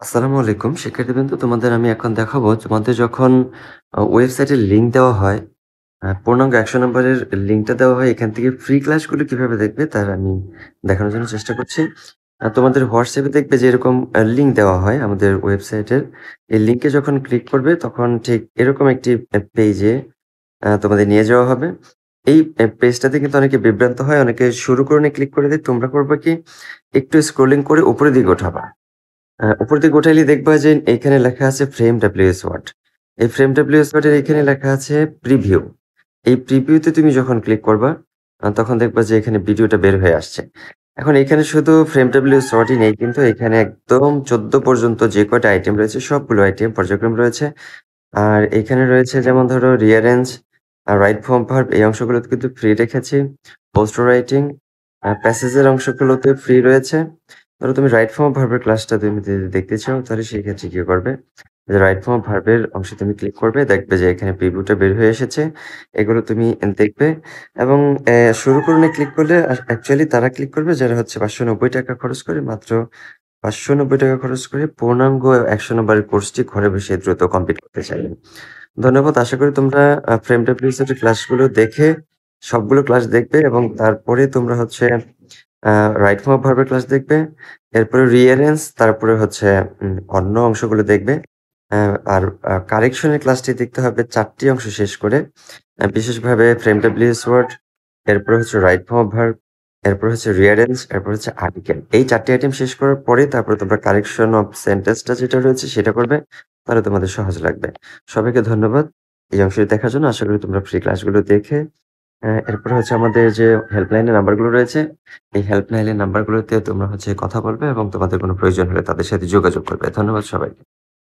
আসসালামু আলাইকুম। শিক্ষার্থীবৃন্দ, তোমাদের আমি এখন দেখাবো তোমাদের যখন ওয়েবসাইটের লিঙ্ক দেওয়া হয়, পূর্ণাঙ্গ ১০০ নম্বরের লিঙ্কটা দেওয়া হয়, এখান থেকে ফ্রি ক্লাসগুলো কিভাবে দেখবে তার আমি দেখানোর জন্য চেষ্টা করছি। তোমাদের হোয়াটসঅ্যাপে দেখবে যে এরকম লিঙ্ক দেওয়া হয় আমাদের ওয়েবসাইটের। এই লিঙ্কে যখন ক্লিক করবে তখন ঠিক এরকম একটি পেজে তোমাদের নিয়ে যাওয়া হবে। এই পেজটাতে কিন্তু অনেকে বিভ্রান্ত হয়, অনেকে শুরু করে নিয়ে ক্লিক করে দেয়। তোমরা করবা কি, একটু স্ক্রলিং করে উপরের দিকে ওঠাবা। উপর দিকে উঠাইলে দেখবা যে এখানে লেখা আছে ফ্রেম WS ওয়ার্ড। এই ফ্রেম WS ওয়ার্ডের এখানে লেখা আছে প্রিভিউ। এই প্রিভিউতে তুমি যখন ক্লিক করবা, তখন দেখবা যে এখানে ভিডিওটা বের হয়ে আসছে। এখন এখানে শুধু ফ্রেম WS ওয়ার্ডই নেই, কিন্তু এখানে একদম ১৪ পর্যন্ত যে কয়টা আইটেম রয়েছে সবগুলো আইটেম পর্যায়ক্রমে রয়েছে। আর এখানে রয়েছে যেমন ধরো রিঅ্যারেঞ্জ, রাইট ফর্ম ভার্ব, এই অংশগুলোতে কিন্তু ফ্রি রেখেছি। পোস্ট রাইটিং, প্যাসেজের অংশগুলোতে ফ্রি রয়েছে। ধরো তুমি রাইট ফর্ম অফ ভার্বের ক্লাসটা তুমি যদি দেখতে চাও, তাহলে সেই ক্ষেত্রে কি করবে? যে রাইট ফর্ম অফ ভার্বের অংশে তুমি ক্লিক করবে, দেখবে যে এখানে প্রিভিউটা বের হয়ে এসেছে। এগুলো তুমি দেখবে এবং শুরু করণে ক্লিক করলে অ্যাকচুয়ালি তারা ক্লিক করবে যারা হচ্ছে ৳৫৯০ খরচ করে, মাত্র ৳৫৯০ খরচ করে পূর্ণাঙ্গ ১০০ নম্বরের কোর্সটি ঘরে বসে দ্রুত কমপ্লিট করতে চাইবেন। ধন্যবাদ। আশা করি তোমরা ফ্রেম WS এর ক্লাসগুলো দেখে সবগুলো ক্লাস দেখবে এবং তারপরে তোমরা হচ্ছে আ রাইট ফর্ম অফ ভার্ব এর ক্লাস দেখবে। এরপরে রিঅ্যারেঞ্জ, তারপরে হচ্ছে অন্য অংশগুলো দেখবে। অ্যা আর কারেকশন এর ক্লাসটি দেখতে হবে ৪ টি অংশ শেষ করে। বিশেষভাবে ফ্রেম WS ওয়ার্ড, এরপরে হচ্ছে রাইট ফর্ম অফ ভার্ব, এরপর হচ্ছে রিঅ্যারেঞ্জ, এরপর হচ্ছে আর্টিকেল। এই ৪ টি আইটেম শেষ করার পরে তারপরে তোমরা কারেকশন অফ সেন্টেন্সটা যেটা রয়েছে সেটা করবে। তাহলে তোমাদের সহজ লাগবে। সবাইকে ধন্যবাদ এই অংশটি দেখার জন্য। আশা করি তোমরা ফ্রি ক্লাসগুলো দেখে এরপরে হচ্ছে আমাদের যে হেল্পলাইনের নাম্বারগুলো রয়েছে, এই হেল্পলাইনের নাম্বারগুলোতে তোমরা হচ্ছে কথা বলবে এবং তোমাদের কোনো প্রয়োজন হলে তাদের সাথে যোগাযোগ করবে। ধন্যবাদ সবাইকে।